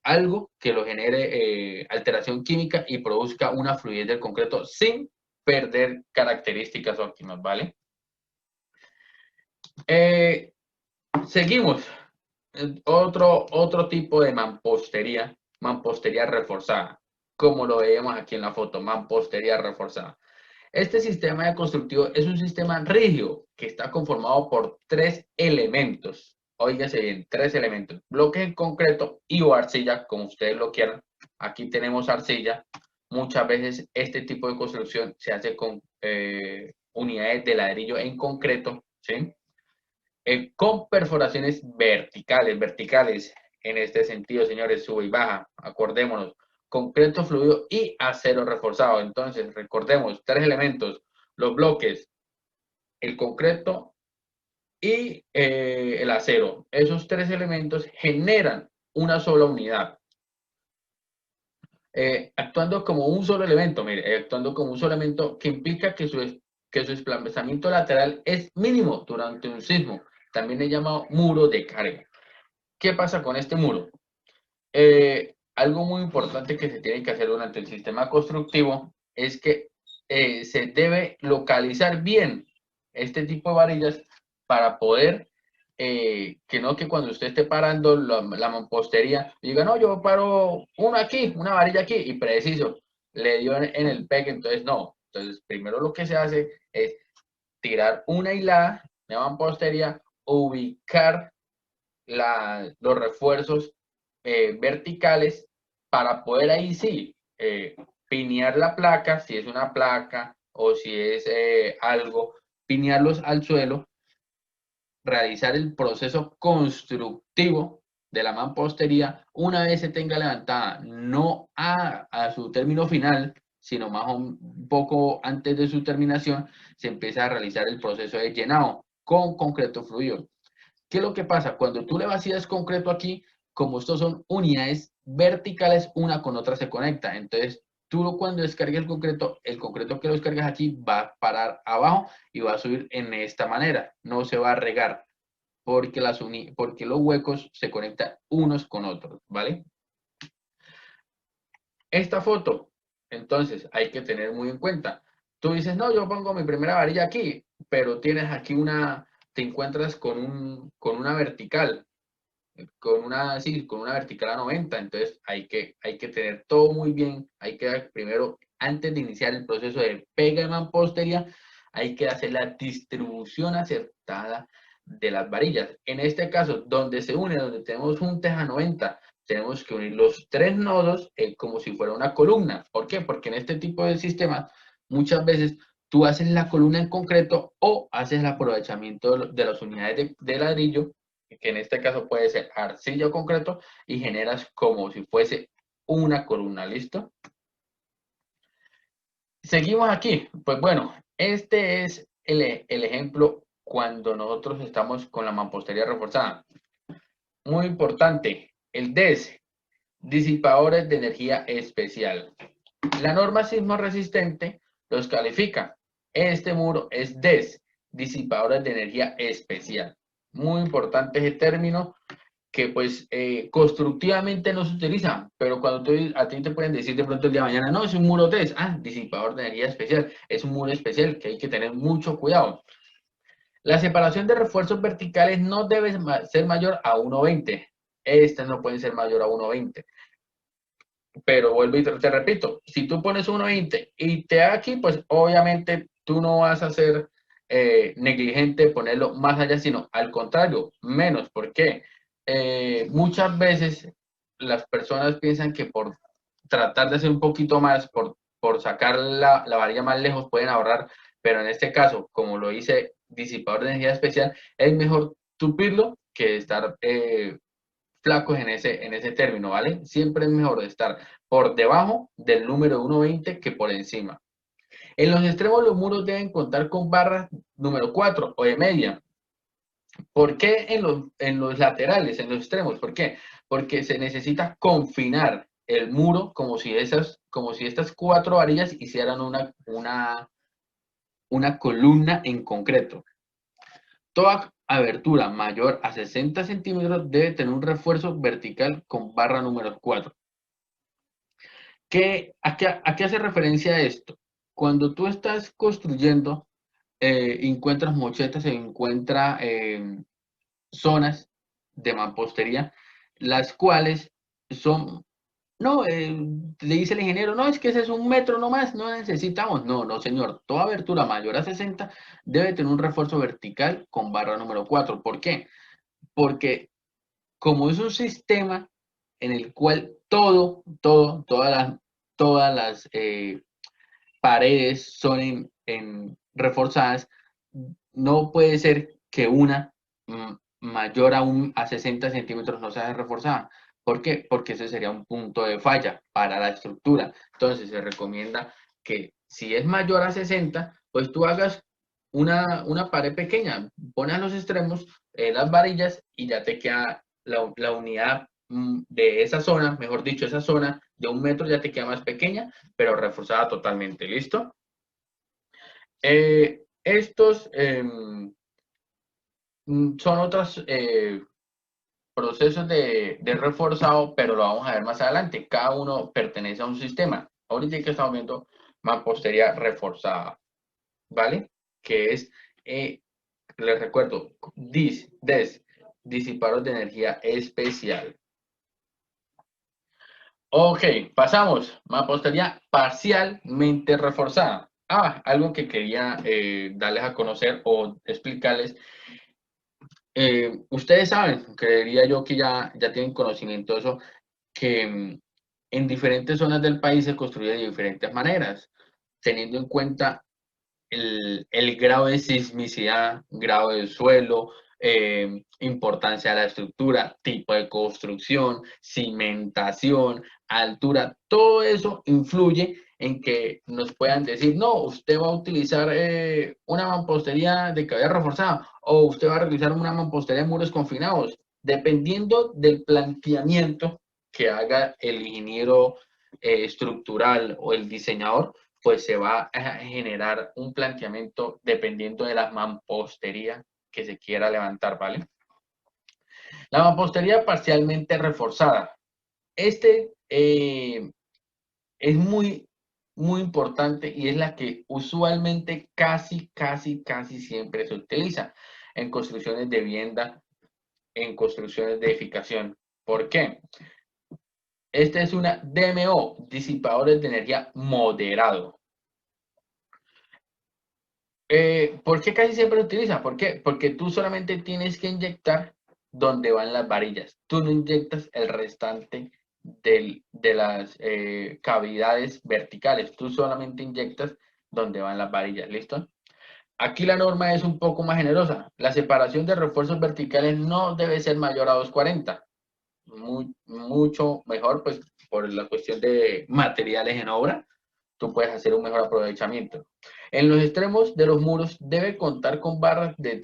algo que lo genere alteración química y produzca una fluidez del concreto sin perder características óptimas, ¿vale? Seguimos. Otro tipo de mampostería reforzada, como lo vemos aquí en la foto, mampostería reforzada. Este sistema de constructivo es un sistema rígido que está conformado por tres elementos. Óigase bien, tres elementos. Bloques en concreto y o arcilla, como ustedes lo quieran. Aquí tenemos arcilla. Muchas veces este tipo de construcción se hace con unidades de ladrillo en concreto, ¿sí? Con perforaciones verticales en este sentido, señores, sube y baja, acordémonos, concreto fluido y acero reforzado. Entonces, recordemos, tres elementos, los bloques, el concreto y el acero. Esos tres elementos generan una sola unidad. Actuando como un solo elemento, mire, actuando como un solo elemento que implica que su desplazamiento lateral es mínimo durante un sismo. También es llamado muro de carga. ¿Qué pasa con este muro? Algo muy importante que se tiene que hacer durante el sistema constructivo es que se debe localizar bien este tipo de varillas para poder que cuando usted esté parando la mampostería diga, no, yo paro una aquí, una varilla aquí y preciso, le dio en el pegue, entonces no. Entonces, primero lo que se hace es tirar una hilada de mampostería, ubicar los refuerzos verticales para poder ahí sí pinear la placa, si es una placa o si es algo, pinearlos al suelo, realizar el proceso constructivo de la mampostería una vez se tenga levantada, no a su término final, sino más un poco antes de su terminación, se empieza a realizar el proceso de llenado con concreto fluido. ¿Qué es lo que pasa? Cuando tú le vacías concreto aquí, como estos son unidades verticales, una con otra se conecta. Entonces, tú cuando descargues el concreto que lo descargas aquí va a parar abajo y va a subir en esta manera. No se va a regar porque, porque los huecos se conectan unos con otros, ¿vale? Esta foto, entonces, hay que tener muy en cuenta. Tú dices, no, yo pongo mi primera varilla aquí, pero tienes aquí te encuentras con una vertical con una vertical a 90, entonces hay que tener todo muy bien, hay que primero, antes de iniciar el proceso de pega de mampostería, hay que hacer la distribución acertada de las varillas. En este caso, donde tenemos juntas a 90, tenemos que unir los tres nodos como si fuera una columna. ¿Por qué? Porque en este tipo de sistemas, muchas veces tú haces la columna en concreto o haces el aprovechamiento de las unidades de ladrillo, que en este caso puede ser arcilla o concreto, y generas como si fuese una columna, ¿listo? Seguimos aquí. Pues bueno, este es el ejemplo cuando nosotros estamos con la mampostería reforzada. Muy importante, el DES, disipadores de energía especial. La norma sismo resistente los califica. Este muro es DES, disipadores de energía especial. Muy importante ese término que pues constructivamente no se utiliza, pero cuando a ti te pueden decir de pronto el día de mañana, no, es un muro TES, disipador de energía especial, es un muro especial que hay que tener mucho cuidado. La separación de refuerzos verticales no debe ser mayor a 1,20. Estas no pueden ser mayor a 1,20. Pero vuelvo y te repito, si tú pones 1,20 y te da aquí, pues obviamente tú no vas a ser negligente ponerlo más allá, sino al contrario, menos. ¿Por qué? Muchas veces las personas piensan que por tratar de hacer un poquito más, por sacar la varilla más lejos, pueden ahorrar, pero en este caso, como lo hice disipador de energía especial, es mejor tupirlo que estar flacos en ese término, ¿vale? Siempre es mejor estar por debajo del número 1,20 que por encima. En los extremos los muros deben contar con barras número 4 o de media. ¿Por qué en los laterales, en los extremos? ¿Por qué? Porque se necesita confinar el muro como si estas cuatro varillas hicieran una columna en concreto. abertura mayor a 60 centímetros debe tener un refuerzo vertical con barra número 4. ¿A qué hace referencia esto? Cuando tú estás construyendo, encuentras mochetas, se encuentra zonas de mampostería, las cuales son, no, le dice el ingeniero, no, es que ese es 1 metro nomás, no necesitamos. No, no, señor, toda abertura mayor a 60 debe tener un refuerzo vertical con barra número 4. ¿Por qué? Porque como es un sistema en el cual todas las paredes son reforzadas, no puede ser que una mayor a 60 centímetros no sea reforzada. ¿Por qué? Porque ese sería un punto de falla para la estructura. Entonces se recomienda que si es mayor a 60, pues tú hagas una pared pequeña, pones a los extremos las varillas y ya te queda la unidad de esa zona, mejor dicho, esa zona de 1 metro ya te queda más pequeña, pero reforzada totalmente. ¿Listo? Estos son otros procesos de reforzado, pero lo vamos a ver más adelante. Cada uno pertenece a un sistema. Ahorita que estamos viendo mampostería reforzada, ¿vale? Que es, les recuerdo, disipador de energía especial. Ok, pasamos. Mampostería parcialmente reforzada. Algo que quería darles a conocer o explicarles. Ustedes saben, creería yo que ya tienen conocimiento de eso, que en diferentes zonas del país se construye de diferentes maneras, teniendo en cuenta el grado de sismicidad, grado del suelo, importancia de la estructura, tipo de construcción, cimentación, altura, todo eso influye en que nos puedan decir, no, usted va a utilizar una mampostería de cabeza reforzada o usted va a realizar una mampostería de muros confinados, dependiendo del planteamiento que haga el ingeniero estructural o el diseñador, pues se va a generar un planteamiento dependiendo de la mampostería que se quiera levantar, ¿vale? La mampostería parcialmente reforzada. Es muy importante y es la que usualmente casi siempre se utiliza en construcciones de vivienda, en construcciones de edificación. ¿Por qué? Esta es una DMO, disipadores de energía moderado. ¿Por qué casi siempre se utiliza? ¿Por qué? Porque tú solamente tienes que inyectar donde van las varillas. Tú no inyectas el restante de las cavidades verticales. Tú solamente inyectas donde van las varillas. ¿Listo? Aquí la norma es un poco más generosa. La separación de refuerzos verticales no debe ser mayor a 240. Mucho mejor, pues, por la cuestión de materiales en obra tú puedes hacer un mejor aprovechamiento. En los extremos de los muros debe contar con barras de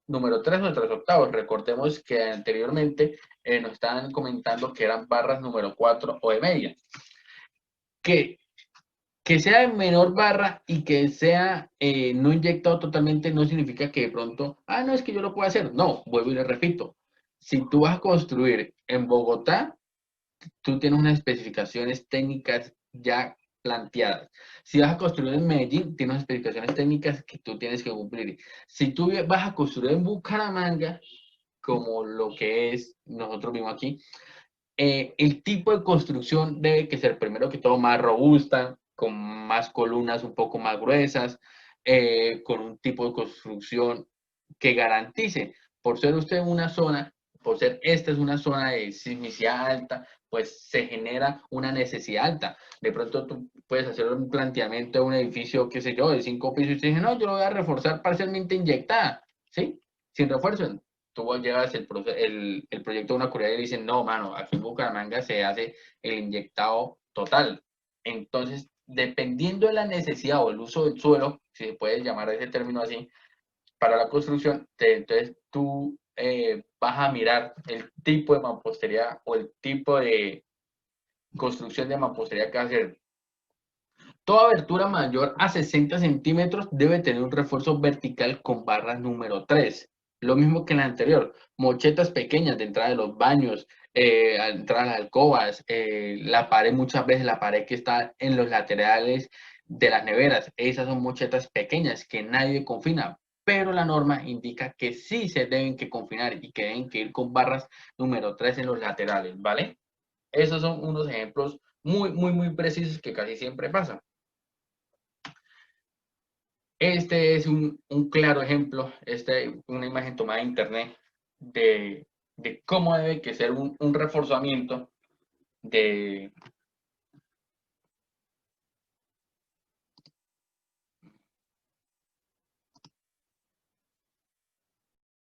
número 3 o 3 octavos. Recordemos que anteriormente nos estaban comentando que eran barras número 4 o de media. Que, que sea de menor barra y que sea no inyectado totalmente no significa que de pronto, no, es que yo lo puedo hacer. No, vuelvo y le repito. Si tú vas a construir en Bogotá, tú tienes unas especificaciones técnicas ya planteadas. Si vas a construir en Medellín, tienes unas especificaciones técnicas que tú tienes que cumplir. Si tú vas a construir en Bucaramanga, como lo que es nosotros vimos aquí, el tipo de construcción debe que ser primero que todo más robusta, con más columnas un poco más gruesas, con un tipo de construcción que garantice, por ser usted una zona, por ser esta es una zona de sismicidad alta, pues se genera una necesidad alta. De pronto tú puedes hacer un planteamiento de un edificio, qué sé yo, de 5 pisos y te dicen, no, yo lo voy a reforzar parcialmente inyectada, ¿sí? Sin refuerzo. Tú llevas el proyecto a una curiosidad y dicen, no, mano, aquí en Bucaramanga se hace el inyectado total. Entonces, dependiendo de la necesidad o el uso del suelo, si se puede llamar ese término así, para la construcción, entonces tú vas a mirar el tipo de mampostería o el tipo de construcción de mampostería que va a hacer. Toda abertura mayor a 60 centímetros debe tener un refuerzo vertical con barra número 3. Lo mismo que en la anterior, mochetas pequeñas de entrada de los baños, al entrar a las alcobas, la pared, muchas veces la pared que está en los laterales de las neveras, esas son mochetas pequeñas que nadie confina, pero la norma indica que sí se deben que confinar y que deben que ir con barras número 3 en los laterales, ¿vale? Esos son unos ejemplos muy precisos que casi siempre pasan. Este es un claro ejemplo, una imagen tomada de internet de cómo debe que ser un reforzamiento de,